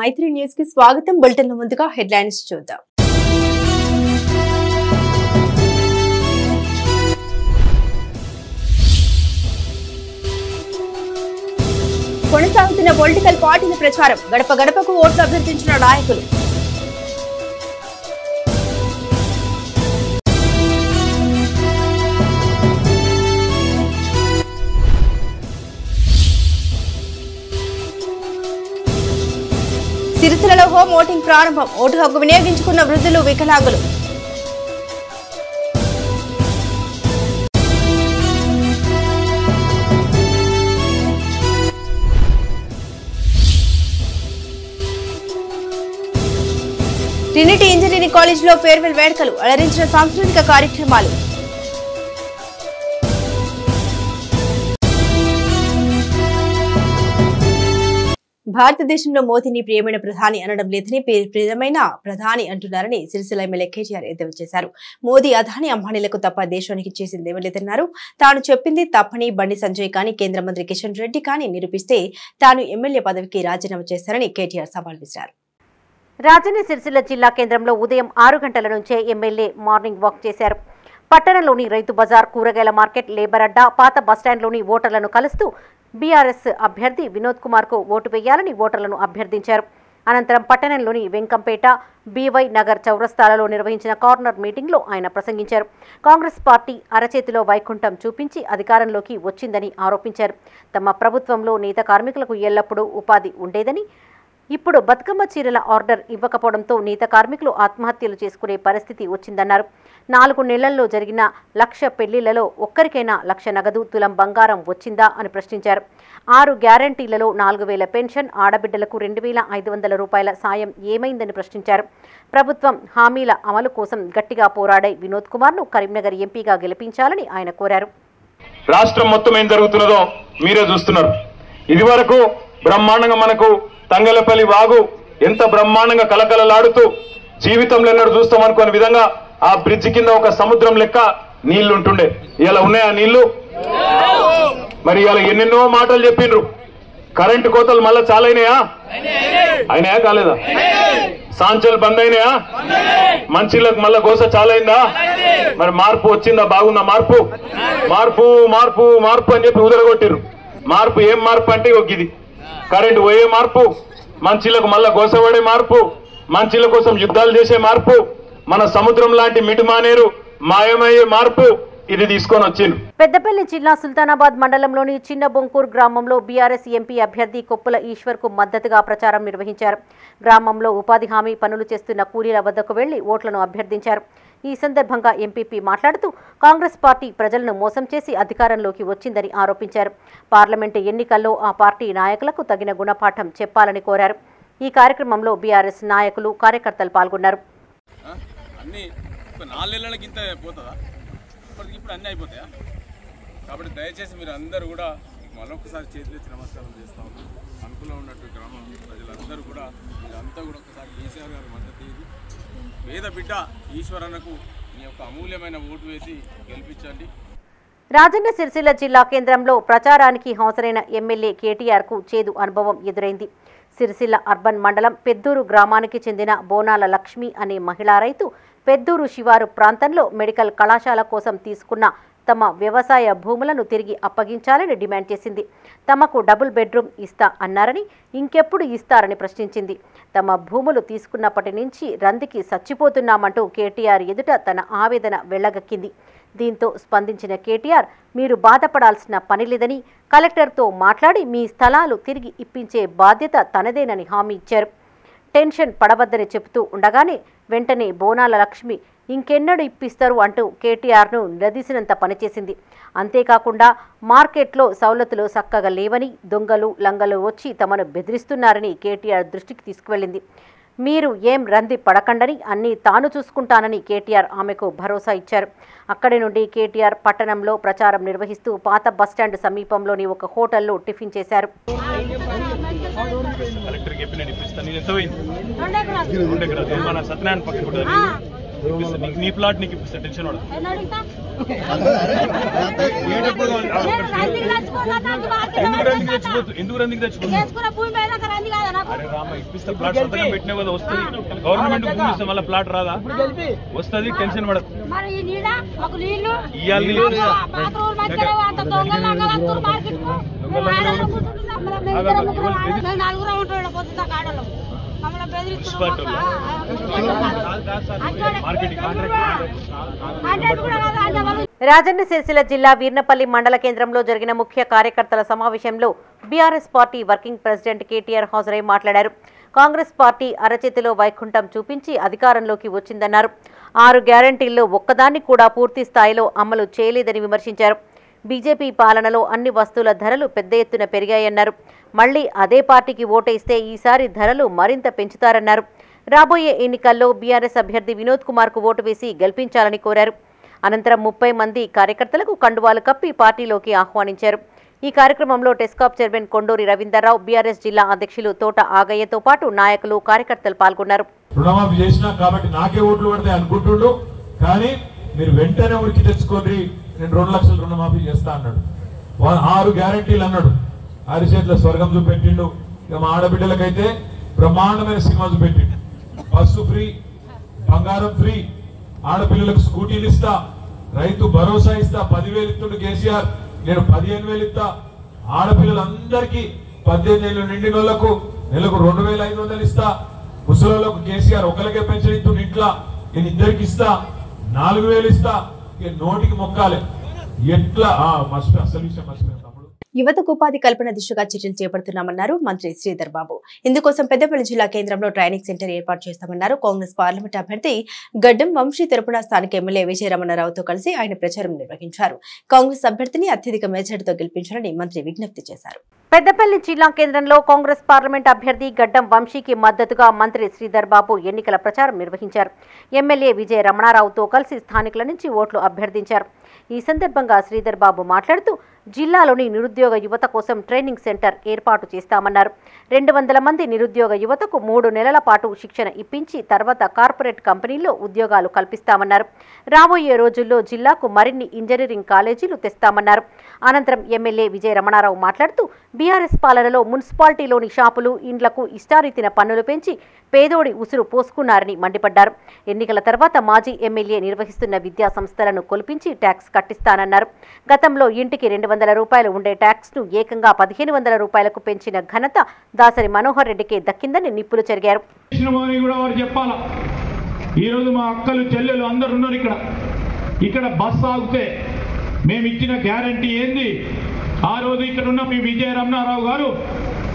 మైత్రి news కి స్వాగతం. Bulletin లో ముందుగా హెడ్లైన్స్ చూద్దాం. కొనసాగుతున్న పొలిటికల్ పార్టీల ప్రచారం, గడప గడపకు ఓట్లు అభ్యర్థించిన నాయకులు. సిరిసిల్లలో హోమ్ ఓటింగ్ ప్రారంభం, ఓటు హక్కు వినియోగించుకున్న వృద్ధులు, వికలాంగులు. ట్రినిటీ ఇంజనీరింగ్ కాలేజీలో ఫేర్వెల్ వేడుకలు, అలరించిన సాంస్కృతిక కార్యక్రమాలు. భారతదేశంలో మోదీని ప్రియమైన ప్రధాని అనడం లేదని ప్రియమైన ప్రధాని అంటున్నారని సిరిసిల్ల ఎమ్మెల్యే కేటీఆర్ ఎద్దేవా చేశారు. మోదీ అదాని అంబానీలకు తప్ప దేశానికి చేసిందేమీ లేదన్నారు. తాను చెప్పింది తప్పని బండి సంజయ్ కానీ కేంద్ర మంత్రి కిషన్ రెడ్డి కానీ నిరూపిస్తే తాను ఎమ్మెల్యే పదవికి రాజీనామా చేశారని కేటీఆర్ సవాల్ విసిరారు. రాజన్న సిరిసిల్ల జిల్లా కేంద్రంలో ఉదయం 6 గంటల నుంచే ఎమ్మెల్యే మార్నింగ్ వాక్ చేశారు. పట్టణంలోని రైతు బజార్, కూరగాయల మార్కెట్, లేబర్ అడ్డా, పాత బస్టాండ్లోని ఓటర్లను కలుస్తూ బీఆర్ఎస్ అభ్యర్థి వినోద్ కుమార్ కు ఓటు వేయాలని ఓటర్లను అభ్యర్థించారు. అనంతరం పట్టణంలోని వెంకంపేట, బీవై నగర్ చౌరస్తాలలో నిర్వహించిన కార్నర్ మీటింగ్లో ఆయన ప్రసంగించారు. కాంగ్రెస్ పార్టీ అరచేతిలో వైకుంఠం చూపించి అధికారంలోకి వచ్చిందని ఆరోపించారు. తమ ప్రభుత్వంలో నేత కార్మికులకు ఎల్లప్పుడూ ఉపాధి ఉండేదని, ఇప్పుడు బతుకమ్మ చీరల ఆర్డర్ ఇవ్వకపోవడంతో నేత కార్మికులు ఆత్మహత్యలు చేసుకునే పరిస్థితి వచ్చిందన్నారు. 4 నెలల్లో జరిగిన 1,00,000 పెళ్లిళ్లలో ఒక్కరికైనా 1,00,000 నగదు, తులం బంగారం వచ్చిందా అని ప్రశ్నించారు. 6 గ్యారంటీలలో 4,000 పెన్షన్, ఆడబిడ్డలకు 2,500 రూపాయల సాయం ఏమైందని ప్రశ్నించారు. ప్రభుత్వం హామీల అమలు కోసం గట్టిగా పోరాడే వినోద్ కుమార్ ను కరీంనగర్ ఎంపీగా గెలిపించాలని ఆయన కోరారు. రాష్ట్రం మొత్తం ఏం జరుగుతున్నదో మీరే చూస్తున్నారు. ఇది వరకు బ్రహ్మాండంగా మనకు తంగలపల్లి వాగు ఎంత బ్రహ్మాండంగా కలకలలాడుతూ జీవితంలో ఎన్నడూ చూస్తామనుకునే విధంగా ఆ బ్రిడ్జి కింద ఒక సముద్రం లెక్క నీళ్లు ఉంటుండే. ఇలా ఉన్నాయా నీళ్లు? మరి ఇలా ఎన్నెన్నో మాటలు చెప్పిండ్రు. కరెంటు కోతలు మళ్ళా చాలా అయినాయా కాలేదా? సాంచలు బంద్ అయినాయా? మంచిలకు మళ్ళా గోస చాలైందా? మరి మార్పు వచ్చిందా? బాగుందా మార్పు? మార్పు మార్పు మార్పు అని చెప్పి ఉదరగొట్టిర్రు. మార్పు ఏం మార్పు అంటే ఇది కరెంటు పోయే మార్పు, మంచిలకు మళ్ళా గోసపడే మార్పు, మంచిల కోసం యుద్ధాలు చేసే మార్పు, మన సముద్రం లాంటి మిటిమానేరు మాయమయ్యే మార్పు ఇది తీసుకొని వచ్చింది. పెద్దపల్లి జిల్లా సుల్తానాబాద్ మండలంలోని చిన్న బొంకూర్ గ్రామంలో బీఆర్ఎస్ ఎంపీ అభ్యర్థి కొప్పుల ఈశ్వర్ కు మద్దతుగా ప్రచారం నిర్వహించారు. గ్రామంలో ఉపాధి హామీ పనులు చేస్తున్న కూలీల వద్దకు వెళ్లి ఓట్లను అభ్యర్థించారు. ఈ సందర్భంగా ఎంపీపీ మాట్లాడుతూ కాంగ్రెస్ పార్టీ ప్రజలను మోసం చేసి అధికారంలోకి వచ్చిందని ఆరోపించారు. పార్లమెంటు ఎన్నికల్లో ఆ పార్టీ నాయకులకు తగిన గుణపాఠం చెప్పాలని కోరారు. ఈ కార్యక్రమంలో బీఆర్ఎస్ నాయకులు, కార్యకర్తలు పాల్గొన్నారు. ఇప్పుడు అన్నీ అయిపోతాయా? కాబట్టి దయచేసి మీరు అందరూ కూడా మరొకసారి చేతులెత్తి నమస్కారం చేస్తా ఉన్నాం. అనుకూలంగా ఉన్నట్టు గ్రామం ప్రజలందరూ కూడా మీరంతా కూడా ఒకసారి కేసీఆర్ గారు మద్దతు ఇచ్చి పేద బిడ్డ ఈశ్వరన్నకు మీ యొక్క అమూల్యమైన ఓటు వేసి గెలిపించండి. రాజన్న సిరిసిల్ల జిల్లా కేంద్రంలో ప్రచారానికి హాజరైన ఎమ్మెల్యే కేటీఆర్ కు చేదు అనుభవం ఎదురైంది. సిరిసిల్ల అర్బన్ మండలం పెద్దూరు గ్రామానికి చెందిన బోనాల లక్ష్మి అనే మహిళా రైతు పెద్దూరు శివారు ప్రాంతంలో మెడికల్ కళాశాల కోసం తీసుకున్న తమ వ్యవసాయ భూములను తిరిగి అప్పగించాలని డిమాండ్ చేసింది. తమకు డబుల్ బెడ్రూమ్ ఇస్తా అన్నారని, ఇంకెప్పుడు ఇస్తారని ప్రశ్నించింది. తమ భూములు తీసుకున్నప్పటి నుంచి రందికి చచ్చిపోతున్నామంటూ కేటీఆర్ ఎదుట తన ఆవేదన వెళ్లగక్కింది. దీంతో స్పందించిన కేటీఆర్, మీరు బాధపడాల్సిన పని లేదని, కలెక్టర్తో మాట్లాడి మీ స్థలాలు తిరిగి ఇప్పించే బాధ్యత తనదేనని హామీ ఇచ్చారు. టెన్షన్ పడవద్దని చెబుతూ ఉండగానే వెంటనే బోనాల లక్ష్మి ఇంకెన్నడూ ఇప్పిస్తారు అంటూ కేటీఆర్ను నిలదీసినంత పనిచేసింది. అంతేకాకుండా మార్కెట్లో సౌలతులు చక్కగా లేవని, దొంగలు లంగలు వచ్చి తమను బెదిరిస్తున్నారని కేటీఆర్ దృష్టికి తీసుకువెళ్లింది. మీరు ఏం రంది పడకండని, అన్నీ తాను చూసుకుంటానని కేటీఆర్ ఆమెకు భరోసా ఇచ్చారు. అక్కడి నుండి కేటీఆర్ పట్టణంలో ప్రచారం నిర్వహిస్తూ పాత బస్టాండ్ సమీపంలోని ఒక హోటల్లో టిఫిన్ చేశారు. నీ ప్లాట్ నీకు ఇప్పిస్తా, టెన్షన్ పడదు. ఎందుకు రందికి తెచ్చిపోతుంది? అరే రామ ఇప్పిస్తే ప్లాట్ సంతకం పెట్టినా కదా వస్తుంది. గవర్నమెంట్ భూమి ఇస్తే మళ్ళీ ప్లాట్ రాదా? వస్తుంది, టెన్షన్ పడదు. రాజన్న సిరిసిల్ల జిల్లా వీర్నపల్లి మండల కేంద్రంలో జరిగిన ముఖ్య కార్యకర్తల సమావేశంలో BRS party working president KTR హాజరై మాట్లాడారు. కాంగ్రెస్ పార్టీ అరచేతిలో వైకుంఠం చూపించి అధికారంలోకి వచ్చిందన్నారు. 6 గ్యారంటీల్లో ఒక్కదాన్ని కూడా పూర్తి స్థాయిలో అమలు చేయలేదని విమర్శించారు. బీజేపీ పాలనలో అన్ని వస్తువుల ధరలు పెద్ద ఎత్తున పెరిగాయన్నారు. మళ్లీ అదే పార్టీకి ఓటేస్తే ఈసారి ధరలు మరింత పెంచుతారన్నారు. రాబోయే ఎన్నికల్లో బీఆర్ఎస్ అభ్యర్థి వినోద్ కుమార్కు ఓటు వేసి గెలిపించాలని కోరారు. అనంతరం 30 మంది కార్యకర్తలకు కండువాలు కప్పి పార్టీలోకి ఆహ్వానించారు. ఈ కార్యక్రమంలో టెస్కాప్ చైర్మన్ కొండూరి రవీందర్రావు, బీఆర్ఎస్ జిల్లా అధ్యక్షులు తోట ఆగయ్యతో పాటు నాయకులు, కార్యకర్తలు పాల్గొన్నారు. రుణమాఫీ చేసినా కాబట్టి నాకే ఓట్లు పడతాయి అనుకుంటుండు, కానీ మీరు వెంటనే ఉరికి తెచ్చుకోండి, నేను 2 లక్షల రుణమాఫీ చేస్తా అన్నాడు. 6 గ్యారంటీలు అన్నాడు. అరిచేతుల స్వర్గం చూపెట్టిండు. ఇక మా ఆడబిడ్డలకైతే బ్రహ్మాండమైన సినిమా చూపెట్టిండు. బస్సు ఫ్రీ, బంగారం ఫ్రీ, ఆడపిల్లలకు స్కూటీలు ఇస్తా, రైతు భరోసా ఇస్తా, 10,000 ఇస్తుండు కేసీఆర్, నేను 15,000 ఇస్తా. ఆడపిల్లలందరికీ 18 ఏళ్ళు నిండిన వాళ్లకు నెలకు 2,500 ఇస్తా. ముసలోళ్లకు కేసీఆర్ ఒకరికే పెన్షన్ ఇస్తుండు, ఇంట్లో నేను ఇద్దరికి ఇస్తా, 4,000 ఇస్తా. నోటికి మొక్కాలి ఎట్లా అసలు విషయం మర్చిపోయాను. యువతకు ఉపాధి కల్పన దిశగా చర్యలు చేపడుతున్నామన్నారు మంత్రి శ్రీధర్ బాబు. ఇందుకోసం పెద్దపల్లి జిల్లా కేంద్రంలో ట్రైనింగ్ సెంటర్ ఏర్పాటు చేస్తామన్నారు. కాంగ్రెస్ పార్లమెంట్ అభ్యర్థి గడ్డం వంశీ తరపున స్థానిక ఎమ్మెల్యే విజయరమణారావుతో కలిసి ఆయన ప్రచారం నిర్వహించారు. కాంగ్రెస్ అభ్యర్థిని అత్యధిక మెజార్టీతో గెలిపించాలని మంత్రి విజ్ఞప్తి చేశారు. పెద్దపల్లి జిల్లా కేంద్రంలో కాంగ్రెస్ పార్లమెంట్ అభ్యర్థి గడ్డం వంశీకి మద్దతుగా మంత్రి శ్రీధర్ బాబు ఎన్నికల ప్రచారం నిర్వహించారు. ఎమ్మెల్యే విజయ రమణారావుతో కలిసి స్థానికుల నుంచి ఓట్లు అభ్యర్థించారు. ఈ సందర్భంగా శ్రీధర్ బాబు మాట్లాడుతూ జిల్లాలోని నిరుద్యోగ యువత కోసం ట్రైనింగ్ సెంటర్ ఏర్పాటు చేస్తామన్నారు. 200 మంది నిరుద్యోగ యువతకు 3 నెలల పాటు శిక్షణ ఇప్పించి తర్వాత కార్పొరేట్ కంపెనీల్లో ఉద్యోగాలు కల్పిస్తామన్నారు. రాబోయే రోజుల్లో జిల్లాకు మరిన్ని ఇంజనీరింగ్ కాలేజీలు తెస్తామన్నారు. అనంతరం ఎమ్మెల్యే విజయ రమణారావు మాట్లాడుతూ బీఆర్ఎస్ పాలనలో మున్సిపాలిటీలోని షాపులు, ఇండ్లకు ఇష్టారీతిన పన్నులు పెంచి పేదోడి ఉసురు పోసుకున్నారని మండిపడ్డారు. ఎన్నికల తర్వాత మాజీ ఎమ్మెల్యే నిర్వహిస్తున్న విద్యా సంస్థలను కొలిపించి ట్యాక్స్ కట్టిస్తానన్నారు. గతంలో ఇంటికి 200 రూపాయలు ఉండే ట్యాక్స్ ను ఏకంగా 1,500 రూపాయలకు పెంచిన ఘనత దాసరి మనోహర్ రెడ్డికే దక్కిందని నిప్పులు చెరిగారు. ఈరోజు మా అక్కలు, చెల్లెలు అందరూ ఉన్నారు ఇక్కడ బస్సు ఆగితే మేము ఇచ్చిన గ్యారంటీ ఏంది? ఆ రోజు ఇక్కడ ఉన్న మీ విజయ రమణారావు గారు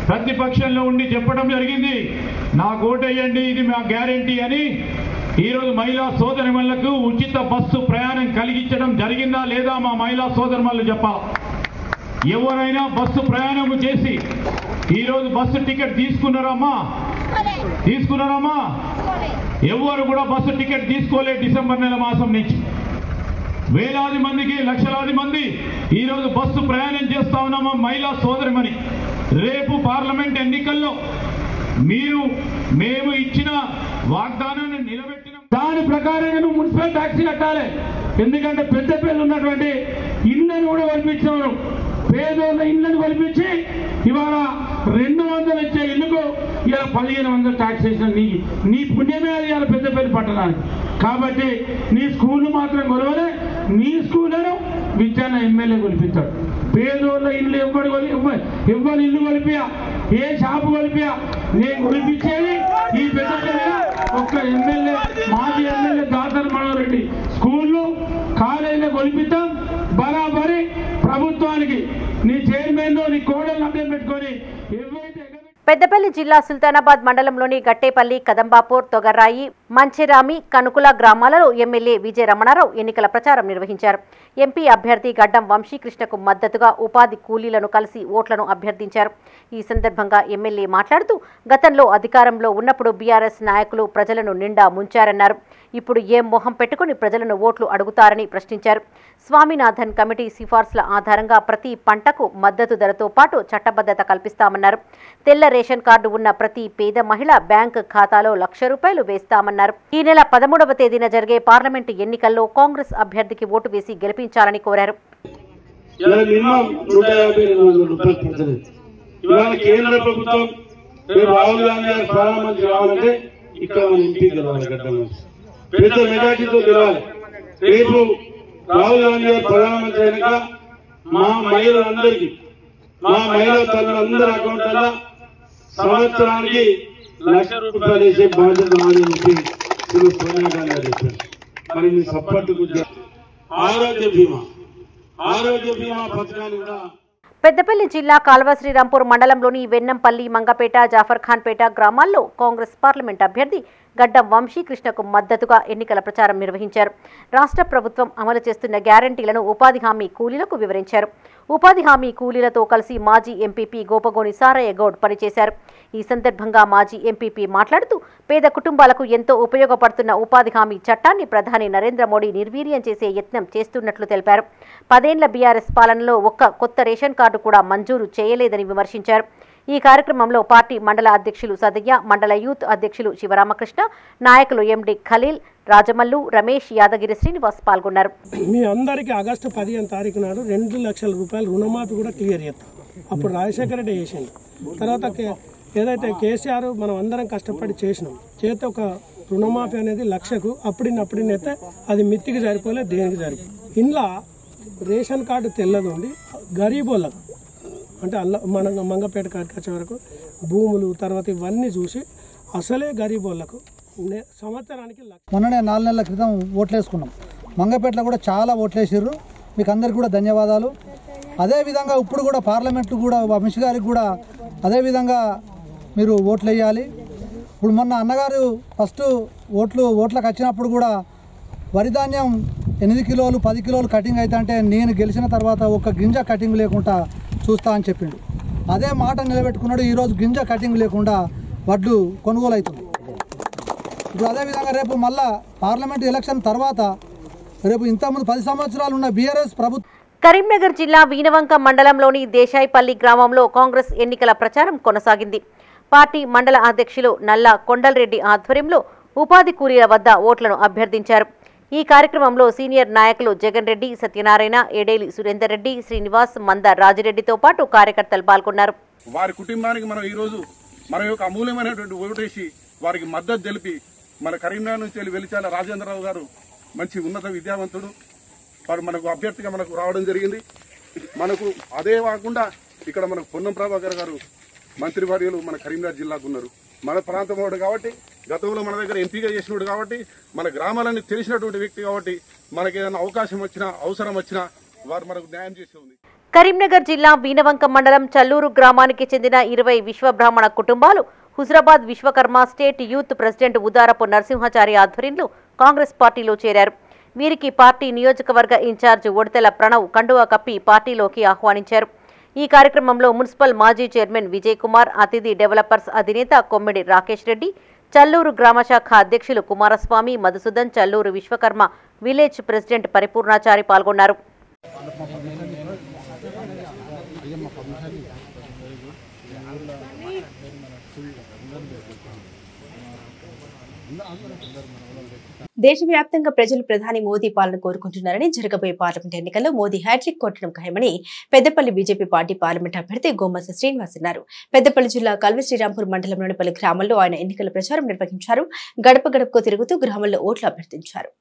ప్రతిపక్షంలో ఉండి చెప్పడం జరిగింది, నాకు ఓటేయండి, ఇది మా గ్యారంటీ అని. ఈరోజు మహిళా సోదరిమణులకు ఉచిత బస్సు ప్రయాణం కలిగించడం జరిగిందా లేదా? మా మహిళా సోదరిమణులు చెప్పాలి. ఎవరైనా బస్సు ప్రయాణం చేసి ఈరోజు బస్సు టికెట్ తీసుకున్నారమ్మా? ఎవరు కూడా బస్సు టికెట్ తీసుకోలేదు. డిసెంబర్ నెల మాసం నుంచి వేలాది మందికి, లక్షలాది మంది ఈరోజు బస్సు ప్రయాణం చేస్తా ఉన్నామా మహిళా సోదరిమణి. రేపు పార్లమెంట్ ఎన్నికల్లో మేము ఇచ్చిన వాగ్దానాన్ని నిలబెట్టిన దాని ప్రకారంగా నువ్వు మున్సిపల్ ట్యాక్స్ కట్టాలి. ఎందుకంటే పెద్ద పేర్లు ఉన్నటువంటి ఇళ్లను కూడా కల్పించారు. పేదోళ్ళ ఇళ్లను కల్పించి ఇవాళ 200 ఇచ్చే ఇల్లుకు ఇలా 1,500 ట్యాక్స్ వేసిన నీ పుణ్యమే అది ఇవాళ పెద్ద పేరు పట్టడానికి. కాబట్టి నీ స్కూళ్ళు మాత్రం కొలవలే, నీ స్కూళ్ళను విద్యాన ఎమ్మెల్యే కొలిపించాడు. పేదోళ్ళ ఇల్లు ఎవ్వరు ఇల్లు కొలిపియా, ఏ షాపు కొలిపియా, నేను కొలిపించేది ఈ పెద్ద ఒక్క ఎమ్మెల్యే, మాజీ ఎమ్మెల్యే దాసరి మనోహర్ రెడ్డి. స్కూళ్ళు, కాలేజీలో కొలిపిద్దాం బరాబరి ప్రభుత్వానికి. నీ చైర్మన్, నీ కోడలు అడ్డం పెట్టుకొని ఎవరైతే. పెద్దపల్లి జిల్లా సుల్తానాబాద్ మండలంలోని గట్టేపల్లి, కదంబాపూర్, తొగర్రాయి, మంచెరామి, కనుకుల గ్రామాలలో ఎమ్మెల్యే విజయ రమణారావు ఎన్నికల ప్రచారం నిర్వహించారు. ఎంపీ అభ్యర్థి గడ్డం వంశీకృష్ణకు మద్దతుగా ఉపాధి కూలీలను కలిసి ఓట్లను అభ్యర్థించారు. ఈ సందర్భంగా ఎమ్మెల్యే మాట్లాడుతూ గతంలో అధికారంలో ఉన్నప్పుడు బీఆర్ఎస్ నాయకులు ప్రజలను నిండా ముంచారన్నారు. ఇప్పుడు ఏం మొహం పెట్టుకుని ప్రజలను ఓట్లు అడుగుతారని ప్రశ్నించారు. స్వామినాథన్ కమిటీ సిఫార్సుల ఆధారంగా ప్రతి పంటకు మద్దతు ధరతో పాటు చట్టబద్ధత కల్పిస్తామన్నారు. తెల్ల రేషన్ కార్డు ఉన్న ప్రతి పేద మహిళ బ్యాంకు ఖాతాలో ₹1,00,000 వేస్తామన్నారు. ఈ నెల 13వ తేదీన జరిగే పార్లమెంటు ఎన్నికల్లో కాంగ్రెస్ అభ్యర్థికి ఓటు వేసి గెలిపించాలని కోరారు. కేంద్ర ప్రభుత్వం రేపు రాహుల్ గాంధీ గారు ప్రధానమంత్రి కావాలంటే ఇక్కడ మన ఇంటికి గెలవాలి, గడ్డ నుంచి పెద్ద మెజార్టీతో గెలవాలి. రేపు రాహుల్ గాంధీ గారు ప్రధానమంత్రి అయినాక మా మహిళలందరికీ, మా మహిళా తల్లులందరి అకౌంట్ల సంవత్సరానికి ₹1,00,000 వేసే బాధ్యత మాది చెప్పి సోనియా గాంధీ గారు చెప్పారు. మరి మీ సపోర్ట్ ఆరోగ్య బీమా పథకాన్ని కూడా. పెద్దపల్లి జిల్లా కాల్వ శ్రీరాంపూర్ మండలంలోని వెన్నంపల్లి, మంగపేట, జాఫర్ఖాన్పేట గ్రామాల్లో కాంగ్రెస్ పార్లమెంట్ అభ్యర్థి గడ్డం వంశీకృష్ణకు మద్దతుగా ఎన్నికల ప్రచారం నిర్వహించారు. రాష్ట్ర ప్రభుత్వం అమలు చేస్తున్న గ్యారంటీలను ఉపాధి హామీ కూలీలకు వివరించారు. ఉపాధి హామీ కూలీలతో కలిసి మాజీ ఎంపీపీ గోపగోని సారయ్య గౌడ్ పనిచేశారు. ఈ సందర్భంగా మాజీ ఎంపీపీ మాట్లాడుతూ పేద కుటుంబాలకు ఎంతో ఉపయోగపడుతున్న ఉపాధి హామీ చట్టాన్ని ప్రధాని నరేంద్ర మోడీ నిర్వీర్యం చేసే యత్నం చేస్తున్నట్లు తెలిపారు. 10 ఏళ్ల బీఆర్ఎస్ పాలనలో ఒక్క కొత్త రేషన్ కార్డు కూడా మంజూరు చేయలేదని విమర్శించారు. ఈ కార్యక్రమంలో పార్టీ మండల అధ్యక్షులు సదయ్య, మండల యూత్ అధ్యక్షులు శివరామకృష్ణ, నాయకులు ఎండి ఖలీల్, రాజమల్లు, రమేష్, యాదగిరి శ్రీనివాస్ పాల్గొన్నారు. మీ అందరికీ ఆగస్టు 15 తారీఖు నాడు ₹2,00,000 రుణమాఫీ కూడా క్లియర్ చేస్తాం. అప్పుడు రాజశేఖర రెడ్డి చేసింది. తర్వాత ఏదైతే కేసీఆర్ మనం అందరం కష్టపడి చేసినాం, చేస్తే ఒక రుణమాఫీ అనేది 1,00,000కు అప్పుడినప్పుడినైతే అది మిత్తికి సరిపోలే, దేనికి సరిపోలేదు. ఇంట్లో రేషన్ కార్డు తెల్లదుండి గరీబోళ్ళకు అంటే మన మంగపేట కాడికి వచ్చే వరకు భూములు తర్వాత ఇవన్నీ చూసి అసలే గరీబోళ్ళకు సంవత్సరానికి మొన్ననే 4 నెలల క్రితం ఓట్లేసుకున్నాం. మంగపేటలో కూడా చాలా ఓట్లేసారు. మీకు అందరికీ కూడా ధన్యవాదాలు. అదేవిధంగా ఇప్పుడు కూడా పార్లమెంట్లు కూడా అమిత్ గారికి కూడా అదేవిధంగా మీరు ఓట్లు వేయాలి. ఇప్పుడు మొన్న అన్నగారు ఫస్ట్ ఓట్లకు వచ్చినప్పుడు కూడా వరి ధాన్యం 8 కిలోలు 10 కిలోలు కటింగ్ అయితే అంటే నేను గెలిచిన తర్వాత ఒక గింజ కటింగ్ లేకుండా చూస్తా అని చెప్పిండు. అదే మాట నిలబెట్టుకున్నాడు. ఈరోజు గింజ కటింగ్ లేకుండా వడ్లు కొనుగోలు అవుతుంది. ఇప్పుడు అదేవిధంగా రేపు మళ్ళా పార్లమెంట్ ఎలక్షన్ తర్వాత రేపు ఇంతకుముందు 10 సంవత్సరాలు ఉన్న బీఆర్ఎస్ ప్రభుత్వం. కరీంనగర్ జిల్లా వీనవంక మండలంలోని దేశాయిపల్లి గ్రామంలో కాంగ్రెస్ ఎన్నికల ప్రచారం కొనసాగింది. పార్టీ మండల అధ్యక్షులు నల్ల కొండలరెడ్డి ఆధ్వర్యంలో ఉపాధి కూలీల వద్ద ఓట్లను అభ్యర్థించారు. ఈ కార్యక్రమంలో సీనియర్ నాయకులు జగన్ రెడ్డి, సత్యనారాయణ, ఏడేలి సురేందర్ రెడ్డి, శ్రీనివాస్, మంద రాజిరెడ్డితో పాటు కార్యకర్తలు పాల్గొన్నారు. వారి కుటుంబానికి మనం ఈరోజు మన యొక్క అమూల్యమైనటువంటి ఓటేసి వారికి మద్దతు తెలిపి మన కరీంనగర్ నుంచి వెలిచాల రాజేంద్రరావు గారు మంచి ఉన్నత విద్యావంతుడు, వారు మనకు అభ్యర్థిగా మనకు రావడం జరిగింది. మనకు అదే కాకుండా ఇక్కడ మనకు పొన్నం ప్రభాకర్ గారు మంత్రివర్యులు మన కరీంనగర్ జిల్లాకు ఉన్నారు. మన ప్రాంతం వాడు కాబట్టి, గతంలో మన దగ్గర ఎంపీగా చేసినవాడు కాబట్టి, మన గ్రామాలన్నీ తెలిసినటువంటి వ్యక్తి కాబట్టి మనకి ఏదైనా అవకాశం వచ్చినా అవసరం వచ్చినా వారు మనకు న్యాయం చేసే ఉంది. కరీంనగర్ జిల్లా వీనవంక మండలం చల్లూరు గ్రామానికి చెందిన 20 విశ్వబ్రాహ్మణ కుటుంబాలు Huzurabad Vishwakarma state youth president Udarapu Narasimhachari ఆధ్వర్యంలో కాంగ్రెస్ పార్టీలో చేరారు. వీరికి పార్టీ నియోజకవర్గ ఇన్ఛార్జ్ ఒడితెల ప్రణవ్ కండువా కప్పి పార్టీలోకి ఆహ్వానించారు. ఈ కార్యక్రమంలో మున్సిపల్ మాజీ చైర్మన్ విజయ్ కుమార్, అతిథి డెవలపర్స్ అధినేత కొమ్మిడి రాకేష్ రెడ్డి, చల్లూరు గ్రామశాఖ అధ్యక్షులు కుమారస్వామి, మధుసూదన్, చల్లూరు విశ్వకర్మ విలేజ్ ప్రెసిడెంట్ పరిపూర్ణాచారి పాల్గొన్నారు. దేశవ్యాప్తంగా ప్రజలు ప్రధాని మోదీ పాలన కోరుకుంటున్నారని, జరగబోయే పార్లమెంట్ ఎన్నికల్లో మోదీ హ్యాట్రిక్ కొట్టడం ఖాయమని పెద్దపల్లి బీజేపీ పార్టీ పార్లమెంట్ అభ్యర్థి గోమస శ్రీనివాస్ అన్నారు. పెద్దపల్లి జిల్లా కల్వ శ్రీరాంపూర్ మండలంలోని పలు గ్రామాల్లో ఆయన ఎన్నికల ప్రచారం నిర్వహించారు. గడప గడపకు తిరుగుతూ గ్రామాల్లో ఓట్లు అభ్యర్థించారు.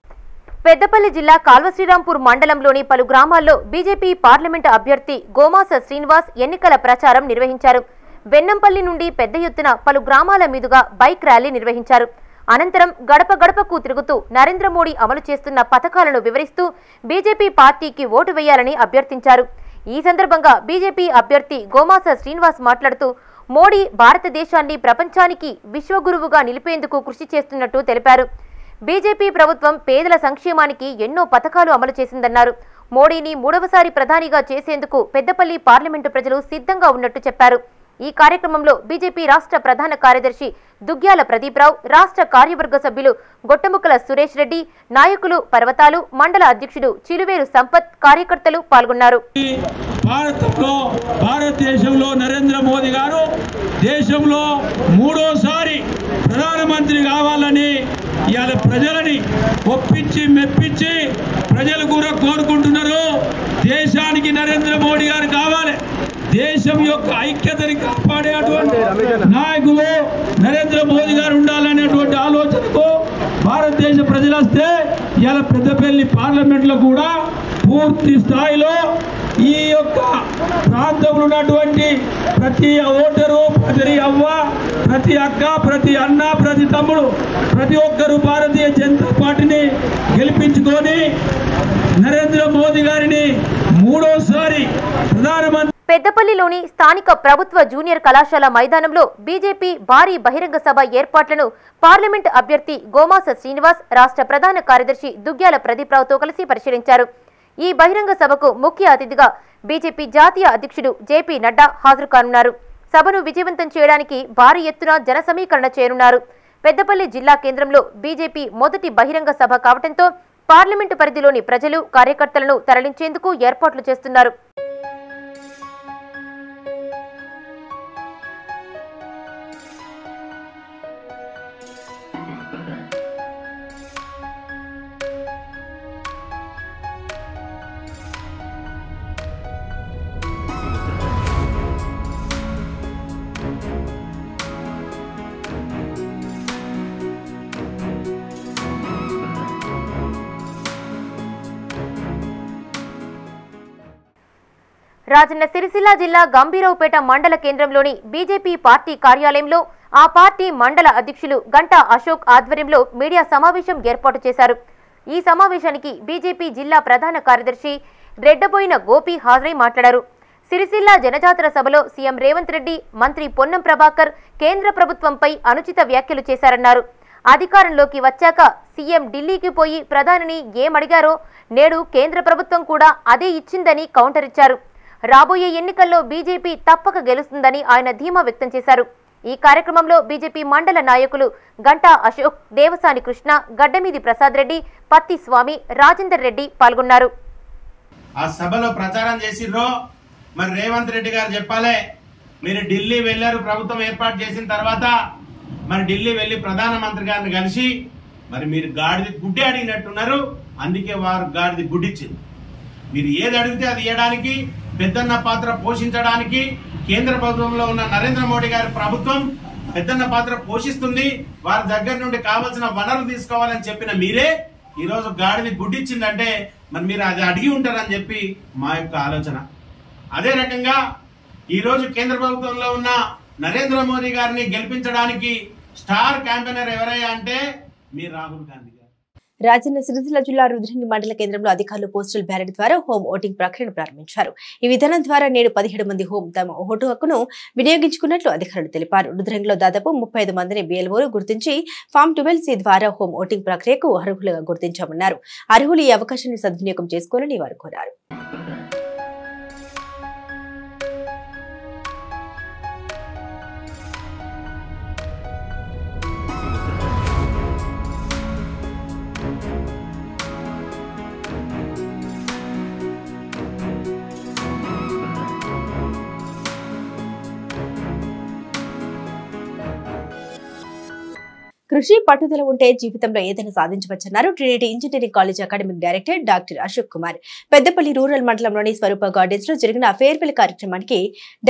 పెద్దపల్లి జిల్లా కాల్వ శ్రీరాంపూర్ మండలంలోని పలు గ్రామాల్లో బీజేపీ పార్లమెంట్ అభ్యర్థి గోమాస శ్రీనివాస్ ఎన్నికల ప్రచారం నిర్వహించారు. వెన్నంపల్లి నుండి పెద్ద ఎత్తున పలు గ్రామాల మీదుగా బైక్ ర్యాలీ నిర్వహించారు. అనంతరం గడప గడపకు తిరుగుతూ నరేంద్ర మోడీ అమలు చేస్తున్న పథకాలను వివరిస్తూ బీజేపీ పార్టీకి ఓటు వేయాలని అభ్యర్థించారు. ఈ సందర్భంగా బీజేపీ అభ్యర్థి గోమాస శ్రీనివాస్ మాట్లాడుతూ మోడీ భారతదేశాన్ని ప్రపంచానికి విశ్వగురువుగా నిలిపేందుకు కృషి చేస్తున్నట్టు తెలిపారు. బీజేపీ ప్రభుత్వం పేదల సంక్షేమానికి ఎన్నో పథకాలు అమలు చేసిందన్నారు. మోడీని 3వసారి ప్రధానిగా చేసేందుకు పెద్దపల్లి పార్లమెంటు ప్రజలు సిద్ధంగా ఉన్నట్టు చెప్పారు. ఈ కార్యక్రమంలో బీజేపీ రాష్ట్ర ప్రధాన కార్యదర్శి దుగ్గ్యాల ప్రదీప్రావు, రాష్ట్ర కార్యవర్గ సభ్యులు గొట్టముక్కల సురేష్ రెడ్డి, నాయకులు పర్వతాలు, మండల అధ్యక్షుడు చిలువేరు సంపత్, కార్యకర్తలు పాల్గొన్నారు. భారతదేశంలో నరేంద్ర మోదీ గారు దేశంలో 3వసారి ప్రధానమంత్రి కావాలని ఇవాళ ప్రజలని ఒప్పించి మెప్పించి ప్రజలు కూడా కోరుకుంటున్నారు. దేశానికి నరేంద్ర మోడీ గారు కావాలి. దేశం యొక్క ఐక్యతని కాపాడు కాపాడేటువంటి నాయకులు నరేంద్ర మోదీ గారు ఉండాలనేటువంటి ఆలోచనకు భారతదేశ ప్రజలు వస్తే ఇలా పెద్దపల్లి పార్లమెంట్లో కూడా పూర్తి స్థాయిలో ఈ యొక్క ప్రాంతంలో ఉన్నటువంటి ప్రతి ఓటరు, ప్రతి అవ్వ, ప్రతి అక్క, ప్రతి అన్న, ప్రతి తమ్ముడు, ప్రతి ఒక్కరూ భారతీయ జనతా పార్టీని గెలిపించుకొని నరేంద్ర మోదీ గారిని మూడోసారి ప్రధానమంత్రి. పెద్దపల్లిలోని స్థానిక ప్రభుత్వ జూనియర్ కళాశాల మైదానంలో బీజేపీ భారీ బహిరంగ సభ ఏర్పాట్లను పార్లమెంట్ అభ్యర్థి గోమాస శ్రీనివాస్, రాష్ట్ర ప్రధాన కార్యదర్శి దుగ్గ్యాల ప్రదీప్రావుతో కలిసి పరిశీలించారు. ఈ బహిరంగ సభకు ముఖ్య అతిథిగా బీజేపీ జాతీయ అధ్యక్షుడు జేపీ నడ్డా హాజరు కానున్నారు. సభను విజయవంతం చేయడానికి భారీ ఎత్తున జన సమీకరణ చేయనున్నారు. పెద్దపల్లి జిల్లా కేంద్రంలో బీజేపీ మొదటి బహిరంగ సభ కావడంతో పార్లమెంటు పరిధిలోని ప్రజలు, కార్యకర్తలను తరలించేందుకు ఏర్పాట్లు చేస్తున్నారు. రాజన్న సిరిసిల్ల జిల్లా గంభీరావుపేట మండల కేంద్రంలోని బీజేపీ పార్టీ కార్యాలయంలో ఆ పార్టీ మండల అధ్యక్షులు గంటా అశోక్ ఆధ్వర్యంలో మీడియా సమావేశం ఏర్పాటు చేశారు. ఈ సమావేశానికి బీజేపీ జిల్లా ప్రధాన కార్యదర్శి రెడ్డబోయిన గోపి హాజరై మాట్లాడారు. సిరిసిల్ల జనజాతర సభలో సీఎం రేవంత్ రెడ్డి, మంత్రి పొన్నం ప్రభాకర్ కేంద్ర ప్రభుత్వంపై అనుచిత వ్యాఖ్యలు చేశారన్నారు. అధికారంలోకి వచ్చాక సీఎం ఢిల్లీకి పోయి ప్రధానిని ఏమడిగారో నేడు కేంద్ర ప్రభుత్వం కూడా అదే ఇచ్చిందని కౌంటర్ ఇచ్చారు. రాబోయే ఎన్నికల్లో బీజేపీ తప్పక గెలుస్తుందని ఆయన ధీమా వ్యక్తం చేశారు. ఈ కార్యక్రమంలో బీజేపీ మండల నాయకులు గంటా అశోక్, దేవసాని కృష్ణ, గడ్డమీది ప్రసాద్ రెడ్డి, పత్తి స్వామి, రాజేందర్ రెడ్డి పాల్గొన్నారు. ఆ సభలో ప్రచారం చేసిర్రో మరి రేవంత్ రెడ్డి గారు చెప్పాలి. మీరు ఢిల్లీ వెళ్ళారు, ప్రభుత్వం ఏర్పాటు చేసిన తర్వాత మరి ఢిల్లీ వెళ్ళి ప్రధానమంత్రి గారిని కలిసి మరి మీరు గాడిది గుడ్డి అడిగినట్టున్నారు. అందుకే వారు గాడిది గుడ్డిచ్చింది. మీరు ఏది అడిగితే అది ఇవ్వడానికి, పెద్దన్న పాత్ర పోషించడానికి కేంద్ర ప్రభుత్వంలో ఉన్న నరేంద్ర మోడీ గారి ప్రభుత్వం పెద్దన్న పాత్ర పోషిస్తుంది. వారి దగ్గర నుండి కావాల్సిన వనరులు తీసుకోవాలని చెప్పిన మీరే ఈరోజు గాడిది గుడ్డిచ్చిందంటే మరి మీరు అది అడిగి ఉంటారని చెప్పి మా యొక్క ఆలోచన. అదే రకంగా ఈరోజు కేంద్ర ప్రభుత్వంలో ఉన్న నరేంద్ర మోదీ గారిని గెలిపించడానికి స్టార్ క్యాంపెయినర్ ఎవరయ్యా అంటే మీ రాహుల్ గాంధీ. రాజన్న సిరిసిల్ల జిల్లా రుద్రంగి మండల కేంద్రంలో అధికారులు పోస్టల్ బ్యాలెట్ ద్వారా హోమ్ ఓటింగ్ ప్రక్రియను ప్రారంభించారు. ఈ విధానం ద్వారా నేడు 17 మంది తమ ఓటు హక్కును వినియోగించుకున్నట్లు అధికారులు తెలిపారు. రుద్రంగిలో దాదాపు 35 మందిని BLOలు గుర్తించి ఫామ్ 12C ద్వారా హోమ్ ఓటింగ్ ప్రక్రియకు అర్హులుగా గుర్తించామన్నారు. అర్హులు ఈ అవకాశాన్ని సద్వినియోగం చేసుకోవాలని వారు కోరారు. కృషి పట్టుదల ఉంటే జీవితంలో ఏదైనా సాధించవచ్చన్నారు Trinity engineering college academic director doctor Ashok Kumar. Peddapalli rural మండలంలోని స్వరూప గార్డెన్స్ లో జరిగిన ఫేర్వెల్ కార్యక్రమానికి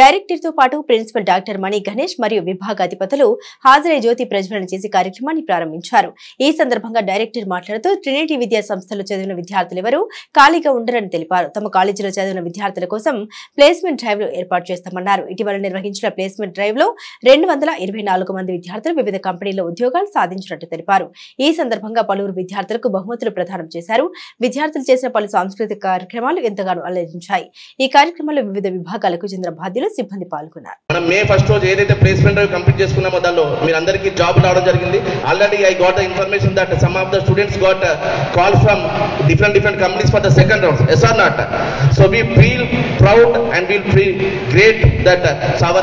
డైరెక్టర్ తో పాటు ప్రిన్సిపల్ డాక్టర్ మణి గణేష్ మరియు విభాగాధిపతులు హాజరై జ్యోతి ప్రజ్వలన చేసి కార్యక్రమాన్ని ప్రారంభించారు. ఈ సందర్భంగా డైరెక్టర్ మాట్లాడుతూ ట్రినిటీ విద్యా సంస్థలో చదివిన విద్యార్థులు ఎవరూ ఖాళీగా ఉండరని తెలిపారు. తమ కాలేజీలో చదివిన విద్యార్థుల కోసం ప్లేస్మెంట్ డ్రైవ్ లు ఏర్పాటు చేస్తామన్నారు. ఇటీవల నిర్వహించిన ప్లేస్మెంట్ డ్రైవ్ లో 224 మంది విద్యార్థులు వివిధ కంపెనీల్లో ఉద్యోగాలు సాధించినట్టు తెలిపారు. ఈ సందర్భంగా పలువురు విద్యార్థులకు బహుమతులు ప్రదానం చేశారు. విద్యార్థులు చేసిన పలు సాంస్కృతిక కార్యక్రమాలు ఎంతగానో అలరించాయి. ఈ కార్యక్రమంలో వివిధ విభాగాలకు చెందిన బాధ్యులు, సిబ్బంది పాల్గొన్నారు. మనం మే 1st రోజు ఏదైతే ప్లేస్మెంట్ కంప్లీట్ చేసుకున్నామో దానిలో మీరందరికీ జాబ్ రావడం జరిగింది. Already I got the information that some of the students got call from different companies for the second round. Yes or not? So we feel proud and we feel great that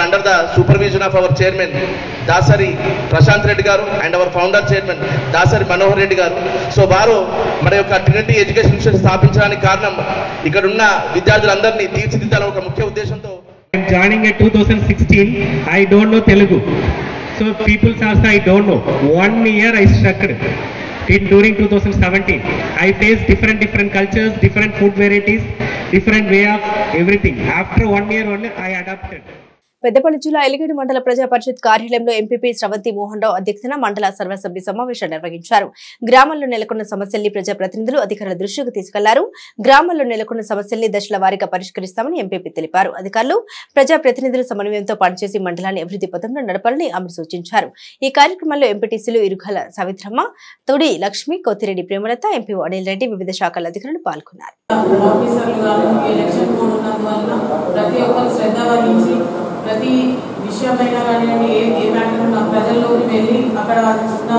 under the supervision of our chairman Dasari Prashanth Reddy garu and our founder chairman Dasari Manohar Reddy garu, so varu mana yokka Trinity Education Institute స్థాపించడానికి కారణం ఇక్కడ ఉన్న విద్యార్థులందరినీ తీర్చిదిద్దాలని ఒక ముఖ్య ఉద్దేశంతో. Joining at 2016, I don't know Telugu, so people asked, I don't know. 1 year I struggled. During 2017, I faced different cultures, different food varieties, different way of everything. After 1 year only, I adapted. Peddapalli జిల్లా ఎలిగేడు మండల ప్రజా పరిషత్ కార్యాలయంలో MPP Sravanthi Mohan Rao అధ్యక్షతన మండల సర్వసభ్య సమావేశం నిర్వహించారు. గ్రామాల్లో నెలకొన్న సమస్యల్ని ప్రజాప్రతినిధులు అధికారుల దృష్టికి తీసుకెళ్లారు. గ్రామాల్లో నెలకొన్న సమస్యల్ని దశల వారీగా పరిష్కరిస్తామని ఎంపీపీ తెలిపారు. అధికారులు ప్రజాప్రతినిధుల సమన్వయంతో పనిచేసి మండలాన్ని అభివృద్ధి పథంలో నడపాలని ఆమె సూచించారు. ఈ కార్యక్రమంలో ఎంపీటీసీలు ఇరుగల సవిత్రమ్మ, తొడి లక్ష్మి, కొత్తిరెడ్డి ప్రేమలత, ఎంపీ అనిల్ రెడ్డి, వివిధ శాఖల అధికారులు పాల్గొన్నారు. ప్రతి విషయమైనా కానివ్వండి, ఏ మ్యాటర్ ఉన్న ప్రజల్లోకి వెళ్ళి అక్కడ ఉన్న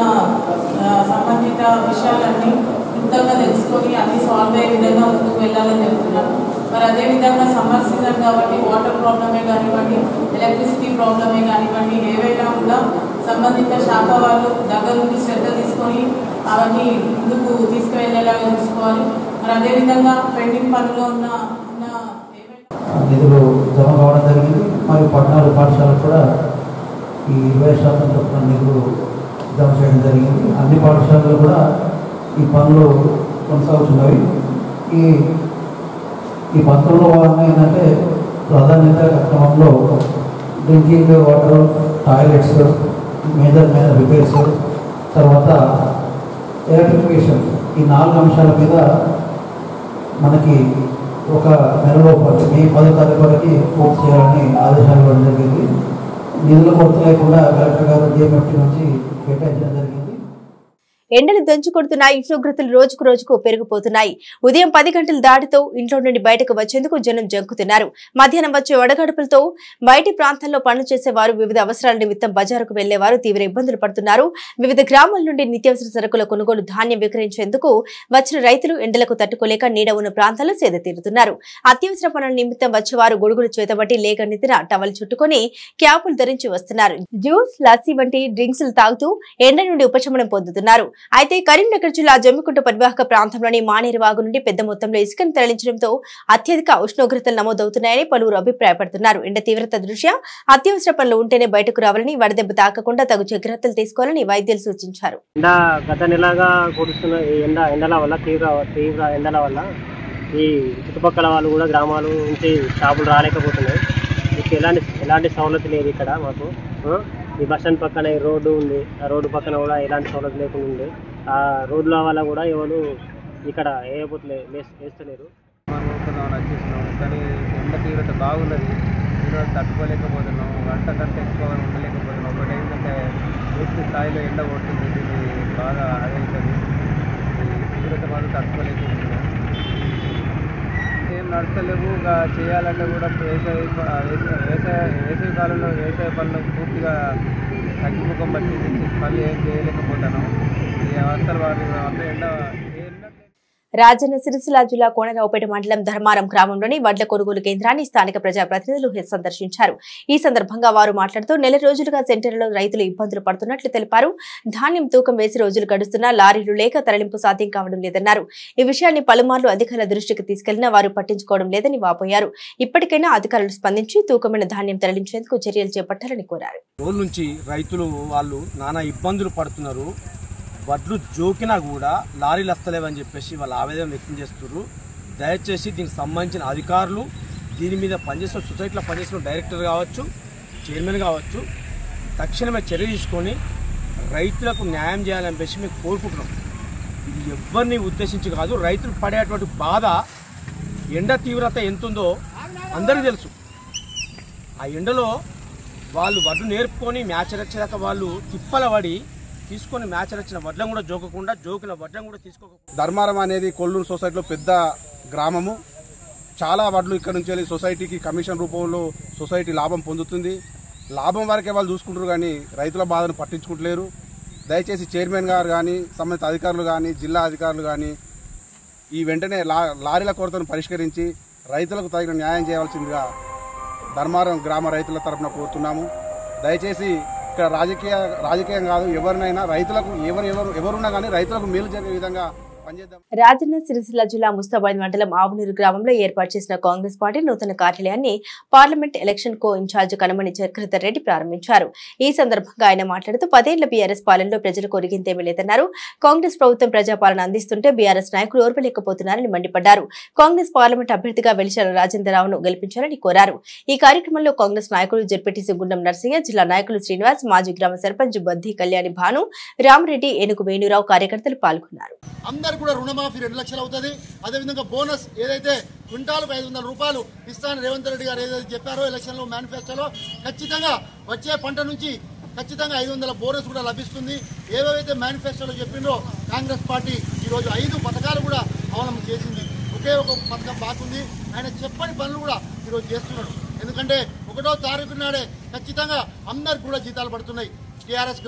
సంబంధిత విషయాలన్నీ క్లుప్తంగా తెలుసుకొని అన్ని సాల్వ్ అయ్యే విధంగా ముందుకు వెళ్ళాలని చెప్తున్నాను. మరి అదేవిధంగా సమ్మర్ సీజన్ కాబట్టి వాటర్ ప్రాబ్లమే కానివ్వండి, ఎలక్ట్రిసిటీ ప్రాబ్లమే కానివ్వండి, ఏవైనా కూడా సంబంధిత శాఖ వాళ్ళు దగ్గర నుండి శ్రద్ధ తీసుకొని అవన్నీ ముందుకు తీసుకువెళ్ళేలాగా చూసుకోవాలి. మరి అదేవిధంగా పెండింగ్ పనుల్లో ఉన్న నిధులు జమ కావడం జరిగింది. మరియు 14 పాఠశాలకు కూడా ఈ 20% చొప్పున నిధులు జమ చేయడం జరిగింది. అన్ని పాఠశాలలు కూడా ఈ పనులు కొనసాగుతున్నవి. ఈ పత్రంలో భాగంగా ఏంటంటే ప్రాధాన్యత క్రమంలో drinking water, toilets, major repairs, తర్వాత ఎలక్ట్రిఫికేషన్, ఈ 4 అంశాల మీద మనకి ఒక నెలలో మే 10వ తారీఖు వరకు పూర్తి చేయాలని ఆదేశాలు ఇవ్వడం జరిగింది. నిధుల కొరత లేకుండా కలెక్టర్ గారు DMFT నుంచి కేటాయించడం జరిగింది. ఎండలు దంచుకొడుతున్నాయి. ఉష్ణోగ్రతలు రోజుకు రోజుకు పెరిగిపోతున్నాయి. ఉదయం 10 గంటల దాటితో ఇంట్లో నుండి బయటకు వచ్చేందుకు జనం జంకుతున్నారు. మధ్యాహ్నం వచ్చే వడగడుపులతో బయటి ప్రాంతాల్లో పనులు చేసేవారు, వివిధ అవసరాల నిమిత్తం బజారుకు వెళ్లేవారు తీవ్ర ఇబ్బందులు పడుతున్నారు. వివిధ గ్రామాల నుండి నిత్యావసర సరుకుల కొనుగోలు, ధాన్యం విక్రయించేందుకు వచ్చిన రైతులు ఎండలకు తట్టుకోలేక నీడ ఉన్న ప్రాంతాల్లో సేద తీరుతున్నారు. అత్యవసర పనుల నిమిత్తం వచ్చేవారు గొడుగులు చేతబట్టి లేక నెత్తిన టవల్ చుట్టుకుని క్యాపులు ధరించి వస్తున్నారు. జ్యూస్, లస్సీ వంటి డ్రింక్స్ తాగుతూ ఎండ నుండి ఉపశమనం పొందుతున్నారు. అయితే కరీంనగర్ జిల్లా జమ్మికుంట పరివాహక ప్రాంతంలోని మానేరువాగు నుండి పెద్ద మొత్తంలో ఇసుకను తరలించడంతో అత్యధిక ఉష్ణోగ్రతలు నమోదవుతున్నాయని పలువురు అభిప్రాయపడుతున్నారు. ఎండ తీవ్రత దృష్ట్యా అత్యవసర పనులు ఉంటేనే బయటకు రావాలని, వడదెబ్బ తాకకుండా తగు జాగ్రత్తలు తీసుకోవాలని వైద్యులు సూచించారు. గత నెలగా కురుస్తున్న ఎండల వల్ల తీవ్ర ఎండల వల్ల ఈ చుట్టుపక్కల వాళ్ళు కూడా గ్రామాల నుంచి షాపులు రాలేకపోతున్నాయి. ఎలాంటి సౌలభ్యం లేదు ఇక్కడ మాకు. ఈ బస్ స్టాండ్ పక్కన ఈ రోడ్డు ఉంది, ఆ రోడ్డు పక్కన కూడా ఎలాంటి సౌలభ్యం లేకుండా ఉంది. ఆ రోడ్ల వల్ల కూడా ఎవరు ఇక్కడ వేస్తలేరు. మనం వచ్చేసినాం, కానీ ఎండ తీవ్రత బాగున్నది. ఈరోజు తట్టుకోలేకపోతున్నాం, గంట ఎక్కువ ఉండలేకపోతున్నాం. ఒకటి ఏంటంటే పూర్తి స్థాయిలో ఎండ కొడుతుంది, ఇది బాగా అదవుతుంది. ఈ తీవ్రత మాత్రం తట్టుకోలేకపోతున్నాం. ఏం నడచలేవు. చేయాలంటే కూడా వేసవి కాలంలో వ్యవసాయ పనులు పూర్తిగా తగ్గిముఖం పట్టింది. పనులు ఏం చేయలేకపోతున్నాం. ఈ అవస్థలు వారి ఎండ. రాజన్న సిరిసిల్ల జిల్లా కోనరావుపేట మండలం ధర్మారం గ్రామంలోని వడ్ల కొనుగోలు కేంద్రాన్ని స్థానిక ప్రజాప్రతినిధులు సందర్శించారు. ఈ సందర్భంగా వారు మాట్లాడుతూ నెల రోజులుగా సెంటర్లో రైతులు ఇబ్బందులు పడుతున్నట్లు తెలిపారు. ధాన్యం తూకం వేసి రోజులు గడుస్తున్నా లారీలు లేక తరలింపు సాధ్యం కావడం లేదన్నారు. ఈ విషయాన్ని పలుమార్లు అధికారుల దృష్టికి తీసుకెళ్లినా వారు పట్టించుకోవడం లేదని వాపోయారు. ఇప్పటికైనా అధికారులు స్పందించి తూకమైన ధాన్యం తరలించేందుకు చర్యలు చేపట్టాలని కోరారు. రోజు నుంచి రైతులు వాళ్ళు నానా ఇబ్బందులు పడుతున్నారు. వడ్లు జోకినా కూడా లారీలు వస్తలేవని చెప్పేసి వాళ్ళు ఆవేదన వ్యక్తం చేస్తున్నారు. దయచేసి దీనికి సంబంధించిన అధికారులు, దీని మీద పనిచేసిన సొసైటీలో పనిచేసిన డైరెక్టర్ కావచ్చు, చైర్మన్ కావచ్చు, తక్షణమే చర్య తీసుకొని రైతులకు న్యాయం చేయాలని చెప్పేసి మేము కోరుకుంటున్నాం. ఇది ఎవరిని ఉద్దేశించి కాదు. రైతులు పడేటువంటి బాధ, ఎండ తీవ్రత ఎంతుందో అందరికీ తెలుసు. ఆ ఎండలో వాళ్ళు వడ్లు నేర్పుకొని మ్యాచ్ వచ్చేదాకా వాళ్ళు తిప్పల పడి తీసుకొని మ్యాచ్ వచ్చిన వడ్లను కూడా జోకకుండా, జోకిన వడ్లను కూడా తీసుకోకుండా. ధర్మారం అనేది కొల్లూరు సొసైటీలో పెద్ద గ్రామము. చాలా వడ్లు ఇక్కడ నుంచి వెళ్ళి సొసైటీకి కమిషన్ రూపంలో సొసైటీ లాభం పొందుతుంది. లాభం వరకే వాళ్ళు చూసుకుంటారు, కానీ రైతుల బాధను పట్టించుకుంటలేరు. దయచేసి చైర్మన్ గారు కానీ, సంబంధిత అధికారులు కానీ, జిల్లా అధికారులు కానీ ఈ వెంటనే లారీల కొరతను పరిష్కరించి రైతులకు తగిన న్యాయం చేయవలసిందిగా ధర్మారం గ్రామ రైతుల తరఫున కోరుతున్నాము. దయచేసి ఇక్కడ రాజకీయం కాదు, ఎవరినైనా రైతులకు ఎవరున్నా కానీ రైతులకు మేలు జరిగే విధంగా పనిచేద్దాం. రాజన్న సిరిసిల్ల జిల్లా ముస్తాబాద్ మండలం ఆవునూరు గ్రామంలో ఏర్పాటు చేసిన కాంగ్రెస్ పార్టీ నూతన కార్యాలయాన్ని పార్లమెంట్ ఎలక్షన్ కో ఇన్ఛార్జ్ కనమణి చక్రధర్ రెడ్డి ప్రారంభించారు. ఈ సందర్భంగా ఆయన మాట్లాడుతూ 10 ఏళ్ల బీఆర్ఎస్ పాలనలో ప్రజలకు ఒరిగింతేమీ లేదన్నారు. కాంగ్రెస్ ప్రభుత్వం ప్రజాపాలన అందిస్తుంటే బీఆర్ఎస్ నాయకులు ఓర్వలేకపోతున్నారని మండిపడ్డారు. కాంగ్రెస్ పార్లమెంట్ అభ్యర్థిగా వెలిశాల రాజేంద్రరావును గెలిపించాలని కోరారు. ఈ కార్యక్రమంలో కాంగ్రెస్ నాయకులు జెడ్పీటీసీ గుండం నర్సయ్య, జిల్లా నాయకులు శ్రీనివాస్, మాజీ గ్రామ సర్పంచ్ బద్ది కళ్యాణి భాను, రామరెడ్డి, ఏనుగు వేణురావు కార్యకర్తలు పాల్గొన్నారు. అందరు కూడా రుణమాఫీ 2 లక్షలు అవుతుంది. అదేవిధంగా బోనస్ ఏదైతే క్వింటాలకు 500 రూపాయలు ఇస్తానని రేవంత్ రెడ్డి గారు ఏదైతే చెప్పారో ఎలక్షన్లో మేనిఫెస్టోలో ఖచ్చితంగా వచ్చే పంట నుంచి ఖచ్చితంగా 500 బోనస్ కూడా లభిస్తుంది. ఏవైతే మేనిఫెస్టోలో చెప్పిందో కాంగ్రెస్ పార్టీ ఈరోజు 5 పథకాలు కూడా అవలంబన చేసింది. ఒకే ఒక పథకం బాగుంది. ఆయన చెప్పని పనులు కూడా ఈరోజు చేస్తున్నాడు. ఎందుకంటే 1వ తారీఖు నాడే ఖచ్చితంగా అందరికి కూడా జీతాలు పడుతున్నాయి. టీఆర్ఎస్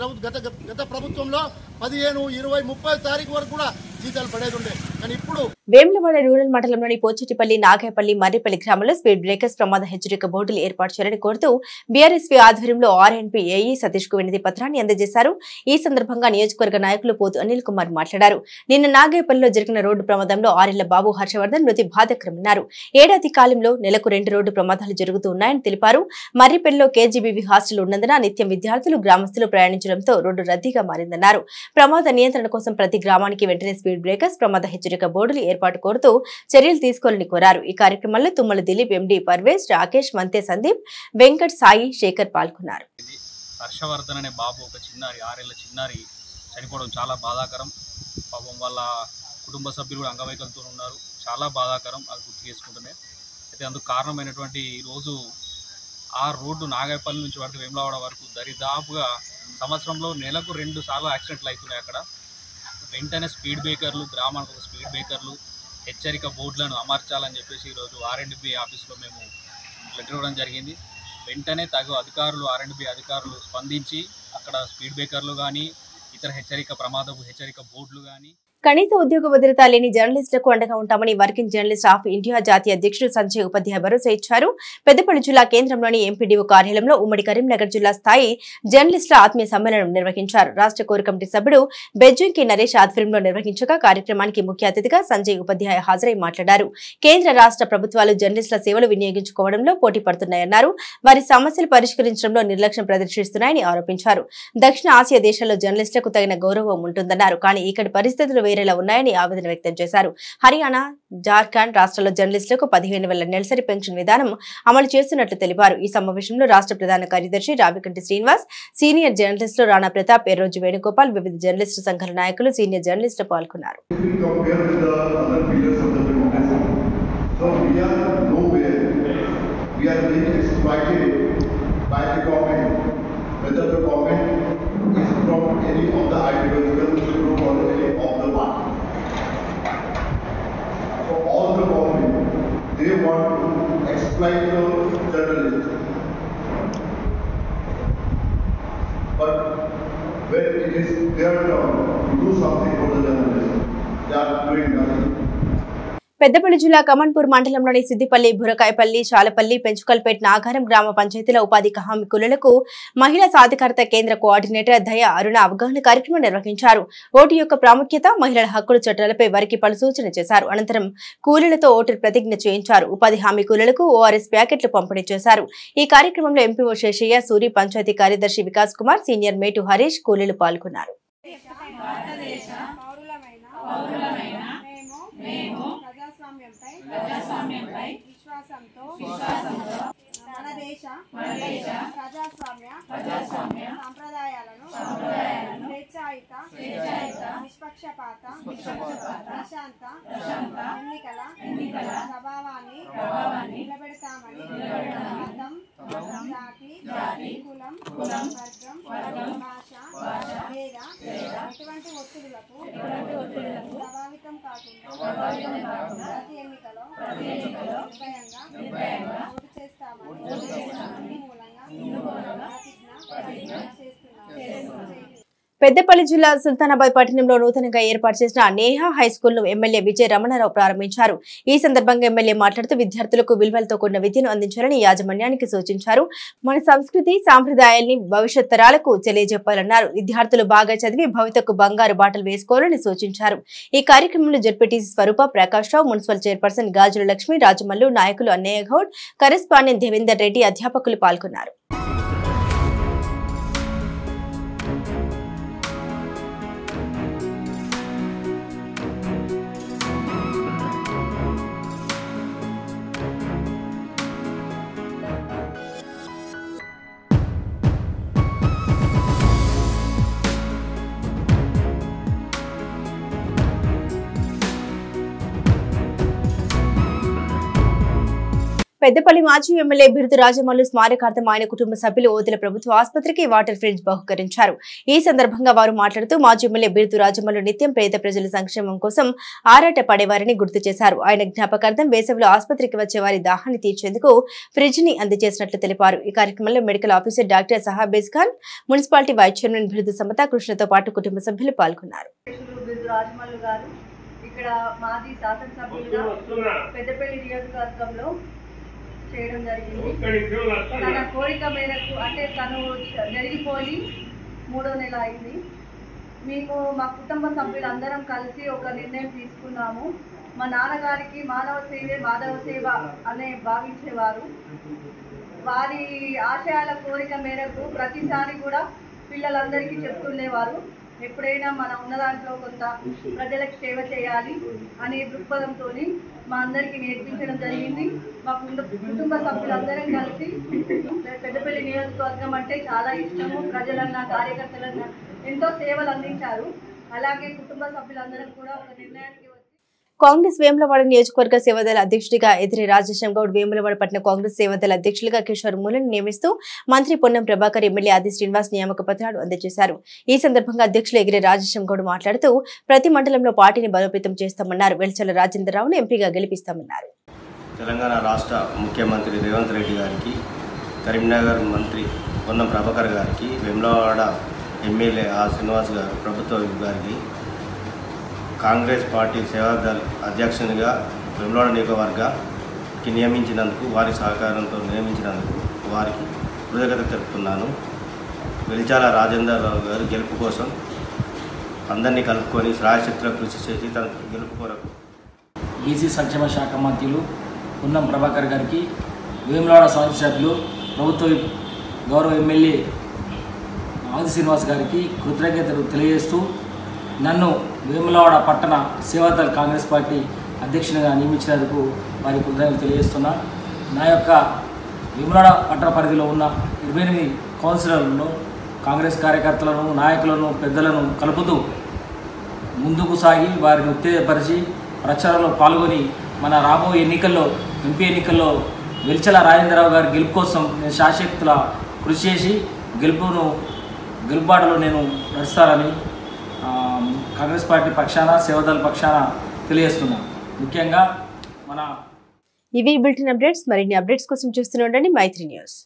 గత ప్రభుత్వంలో 15, 20, 30 తారీఖు వరకు కూడా జీతాలు పడేది ఉండే. కానీ ఇప్పుడు వేములవాడ రూరల్ మండలంలోని పోచెట్టిపల్లి, నాగాయపల్లి, మర్రిపల్లి గ్రామంలో స్పీడ్ బ్రేకర్స్ ప్రమాద హెచ్చరిక బోర్డులు ఏర్పాటు చేయాలని కోరుతూ బీఆర్ఎస్పీ ఆధ్వర్యంలో ఆర్ఎన్పీ ఏఈ సతీష్ కు వినతి పత్రాన్ని అందజేశారు. ఈ సందర్భంగా నియోజకవర్గ నాయకులు పోతు అనిల్ కుమార్ మాట్లాడారు. నిన్న నాగాయపల్లిలో జరిగిన రోడ్డు ప్రమాదంలో 6 ఏళ్ల బాబు హర్షవర్ధన్ మృతి బాధకరమన్నారు. ఏడాది కాలంలో నెలకు 2 రోడ్డు ప్రమాదాలు జరుగుతూ ఉన్నాయని తెలిపారు. మర్రిపల్లిలో కేజీబీవీ హాస్టల్ ఉన్నందున నిత్యం విద్యార్థులు, గ్రామస్తులు ప్రయాణించడంతో రోడ్డు రద్దీగా మారిందన్నారు. ప్రమాద నియంత్రణ కోసం ప్రతి గ్రామానికి వెంటనే స్పీడ్ బ్రేకర్స్ ప్రమాద హెచ్చరిక బోర్డులు ఏర్పాటు కోరుతూ చర్యలు తీసుకోవాలని కోరారు. ఈ కార్యక్రమంలో తుమ్మల దిలీప్, ఎండి పర్వేజ్, రాకేష్, మంతే సందీప్, వెంకట్, సాయి, శేఖర్ పాల్గొన్నారు. హర్షవర్ధన్ అనే బాబు ఒక చిన్నారి 6 ఏళ్ల చిన్నారి చనిపోవడం చాలా బాధాకరం. పాపం వాళ్ళ కుటుంబ సభ్యులు కూడా అంగవైకల్యంతో ఉన్నారు. చాలా బాధాకరం అది గుర్తు చేసుకుంటూనే. అయితే అందుకు కారణమైనటువంటి ఈరోజు ఆ రోడ్డు నాగాయపల్లి నుంచి వరకు వేములవాడ వరకు దరిదాపుగా సంవత్సరంలో నెలకు 2 సార్లు యాక్సిడెంట్లు అవుతున్నాయి. అక్కడ వెంటనే స్పీడ్ బ్రేకర్లు, గ్రామానికి ఒక స్పీడ్ బ్రేకర్లు, హెచ్చరిక బోర్డులను అమర్చాలని చెప్పేసి ఈరోజు ఆర్ఎండ్బి ఆఫీస్లో మేము లెటర్ ఇవ్వడం జరిగింది. వెంటనే తగు అధికారులు, ఆర్ఎండ్బి అధికారులు స్పందించి అక్కడ స్పీడ్ బ్రేకర్లు కానీ ఇతర హెచ్చరిక బోర్డులు కానీ కనీస ఉద్యోగ భద్రత లేని జర్నలిస్టులకు అండగా ఉంటామని వర్కింగ్ జర్నలిస్ట్ ఆఫ్ ఇండియా జాతీయ అధ్యక్షుడు సంజయ్ ఉపాధ్యాయ భరోసా ఇచ్చారు. పెద్దపల్లి జిల్లా కేంద్రంలోని ఎంపీడీఓ కార్యాలయంలో ఉమ్మడి కరీంనగర్ జిల్లా స్థాయి జర్నలిస్టుల ఆత్మీయ సమ్మేళనం నిర్వహించారు. రాష్ట్ర కోర్ కమిటీ సభ్యుడు బెజ్జంకి నరేష్ ఆధ్వర్యంలో నిర్వహించగా కార్యక్రమానికి ముఖ్య అతిథిగా సంజయ్ ఉపాధ్యాయ హాజరై మాట్లాడారు. కేంద్ర రాష్ట్ర ప్రభుత్వాలు జర్నలిస్టుల సేవలు వినియోగించుకోవడంలో పోటీ పడుతున్నాయన్నారు. వారి సమస్యలు పరిష్కరించడంలో నిర్లక్ష్యం ప్రదర్శిస్తున్నాయని ఆరోపించారు. దక్షిణ ఆసియా దేశాల్లో జర్నలిస్టులకు తగిన గౌరవం ఉంటుందన్నారు. కానీ ఇక్కడి పరిస్థితులు వేరేలా ఉన్నాయని ఆవేదన వ్యక్తం చేశారు. హర్యానా, జార్ఖండ్ రాష్ట్రాల్లో జర్నలిస్టులకు 15,000 నెలసరి పెన్షన్ విధానం అమలు చేస్తున్నట్లు తెలిపారు. ఈ సమావేశంలో రాష్ట్ర ప్రధాన కార్యదర్శి రావికంటి శ్రీనివాస్, సీనియర్ జర్నలిస్టులు రాణా ప్రతాప్, ఎర్రోజు వేణుగోపాల్, వివిధ జర్నలిస్టు సంఘాల నాయకులు, సీనియర్ జర్నలిస్టులు పాల్గొన్నారు. They want to exploit the journalists, but when it is their turn to do something for the journalists, they are doing nothing. Peddapalli జిల్లా కమన్పూర్ మండలంలోని సిద్దిపల్లి, బురకాయపల్లి, చాలపల్లి, పెంచుకల్పేట్, నాగారం గ్రామ పంచాయతీల ఉపాధి హామీ కూలీలకు మహిళా సాధికారత కేంద్ర కోఆర్డినేటర్ దయ అరుణ అవగాహన కార్యక్రమం నిర్వహించారు. ఓటు యొక్క ప్రాముఖ్యత, మహిళల హక్కుల చట్టాలపై వారికి పలు సూచన చేశారు. అనంతరం కూలీలతో ఓటు ప్రతిజ్ఞ చేయించారు. ఉపాధి హామీ కూలీలకు ఓఆర్ఎస్ ప్యాకెట్లు పంపిణీ చేశారు. ఈ కార్యక్రమంలో ఎంపీఓ శేషయ్య, సూరి, పంచాయతీ కార్యదర్శి వికాస్ కుమార్, సీనియర్ మేటు హరీష్, కూలీలు పాల్గొన్నారు. ప్రజాస్వామ్యంపై విశ్వాసంతో మన దేశ ప్రజాస్వామ్య సంప్రదాయాలను స్వేచ్ఛాయుత నిష్పక్షపాత ప్రశాంత ఎన్నికల స్వభావాన్ని నిలబెడతామని మతం, జాతి, కులం, వర్గం, భాష లేదా ఎటువంటి ఒత్తిడులకు ప్రభావితం కాకుండా ప్రతి ఎన్నికలో నిర్భయంగా ఓటు చేస్తామని మూలంగా ప్రతిజ్ఞ చేస్తున్నాము. పెద్దపల్లి జిల్లా సుల్తానాబాద్ పట్టణంలో నూతనంగా ఏర్పాటు చేసిన నేహా హై స్కూల్ ను ఎమ్మెల్యే విజయ రమణారావు ప్రారంభించారు. ఈ సందర్భంగా ఎమ్మెల్యే మాట్లాడుతూ విద్యార్థులకు విలువలతో కూడిన విద్యను అందించాలని యాజమాన్యానికి సూచించారు. మన సంస్కృతి సాంప్రదాయాల్ని భవిష్యత్ తరాలకు తెలియజెప్పాలన్నారు. విద్యార్థులు బాగా చదివి భవితకు బంగారు బాటలు వేసుకోవాలని సూచించారు. ఈ కార్యక్రమంలో జడ్పీటీసీ స్వరూప, ప్రకాష్ రావు, మున్సిపల్ చైర్పర్సన్ గాజుల లక్ష్మి, రాజమల్లు, నాయకులు అన్నయ్య గౌడ్, కరెస్పాండెంట్ దేవేందర్ రెడ్డి, అధ్యాపకులు పాల్గొన్నారు. పెద్దపల్లి మాజీ ఎమ్మెల్యే బిరుదు రాజమల్లు స్మారకార్థం ఆయన కుటుంబ సభ్యులు ఓదెల ప్రభుత్వ ఆసుపత్రికి వాటర్ ఫ్రిడ్జ్ బహుకరించారు. ఈ సందర్భంగా వారు మాట్లాడుతూ మాజీ ఎమ్మెల్యే బిరుదు రాజమల్లు నిత్యం పేద ప్రజల సంక్షేమం కోసం ఆరాట పడేవారని గుర్తు చేశారు. ఆయన జ్ఞాపకార్థం వేసవిలో ఆసుపత్రికి వచ్చే వారి దాహాన్ని తీర్చేందుకు ఫ్రిడ్జ్ ని అందజేసినట్లు తెలిపారు. ఈ కార్యక్రమంలో medical officer doctor Sahabej Khan, municipality vice chairman Birudu Samatha కృష్ణతో పాటు కుటుంబ సభ్యులు పాల్గొన్నారు. ఇక్కడ మాజీ శాసనసభ్యులుగా పెద్దపల్లి నియోజకవర్గంలో చేయడం జరిగింది. తన కోరిక మేరకు అంటే తను జరిగిపోయి 3వ నెల అయింది. మేము మా కుటుంబ సభ్యులందరం కలిసి ఒక నిర్ణయం తీసుకున్నాము. మా నాన్నగారికి మానవ సేవే మాధవ సేవ అనే భావించేవారు. వారి ఆశయాల కోరిక మేరకు ప్రతిసారి కూడా పిల్లలందరికీ చెప్తుండేవారు, ఎప్పుడైనా మన ఉన్న దాంట్లో కొంత ప్రజలకు సేవ చేయాలి అనే దృక్పథంతో మా అందరికీ నేర్పించడం జరిగింది. మా కుటుంబ సభ్యులందరం కలిసి పెద్దపల్లి నియోజకవర్గం అంటే చాలా ఇష్టము. ప్రజలన్నా కార్యకర్తలన్నా ఎంతో సేవలు అందించారు. అలాగే కుటుంబ సభ్యులందరం కూడా ఒక నిర్ణయానికి కాంగ్రెస్ వేములవాడ నియోజకవర్గ సేవాదళ అధ్యక్షుడిగా ఎదిరి రాజేశం గౌడ్, వేములవాడ పట్టణ కాంగ్రెస్ సేవాదళ అధ్యక్షులుగా కిషోర్ మూలను నియమిస్తూ మంత్రి పొన్నం ప్రభాకర్, ఎమ్మెల్యే ఆది శ్రీనివాస్ నియామక పత్రాలు అందజేశారు. ఈ సందర్భంగా అధ్యక్షులు ఎగిరి రాజేశం గౌడ్ మాట్లాడుతూ ప్రతి మండలంలో పార్టీని బలోపేతం చేస్తామన్నారు. వెల్చల రాజేంద్రరావును ఎంపీగా గెలిపిస్తామన్నారు. తెలంగాణ రాష్ట్ర ముఖ్యమంత్రి రేవంత్ రెడ్డి గారికి, కరీంనగర్ మంత్రి పొన్నం ప్రభాకర్ గారికి, వేములవాడ ఎమ్మెల్యే ఆది శ్రీనివాస్ గారు, ప్రభుత్వ గారికి, కాంగ్రెస్ పార్టీ సేవాదళ అధ్యక్షునిగా వేములవాడ నియోజకవర్గకి నియమించినందుకు, వారి సహకారంతో నియమించినందుకు వారికి కృతజ్ఞత తెలుపుతున్నాను. వెల్చాల రాజేంద్రరావు గారు గెలుపు కోసం అందరినీ కలుపుకొని శ్రాయశక్తిలో కృషి చేసి తన గెలుపు కొరకు బీసీ సంక్షేమ శాఖ మంత్రులు పొన్నం ప్రభాకర్ గారికి, వేములవాడ శాసనసభ్యులు ప్రభుత్వ గౌరవ ఎమ్మెల్యే ఆది శ్రీనివాస్ గారికి కృతజ్ఞతలు తెలియజేస్తూ నన్ను వేములవాడ పట్టణ సేవాదళ కాంగ్రెస్ పార్టీ అధ్యక్షునిగా నియమించినందుకు వారికి కృతజ్ఞతలు తెలియజేస్తున్నా. నా యొక్క వేములవాడ పట్టణ పరిధిలో ఉన్న 28 కౌన్సిలర్లను, కాంగ్రెస్ కార్యకర్తలను, నాయకులను, పెద్దలను కలుపుతూ ముందుకు సాగి వారిని ఉత్తేజపరిచి ప్రచారంలో పాల్గొని మన రాబోయే ఎన్నికల్లో, ఎంపీ ఎన్నికల్లో వెల్చల రాజేంద్రరావు గారి గెలుపు కోసం నేను శాశక్తుల కృషి చేసి గెలుపుబాటలో నేను నడుస్తారని కాంగ్రెస్ పార్టీ పక్షాన, సేవాదళ పక్షాన తెలియజేస్తున్నాను. ముఖ్యంగా మన ఇవి బులెటిన్ అప్డేట్స్. మరిన్ని అప్డేట్స్ కోసం చూస్తూనే ఉండండి మైత్రి న్యూస్.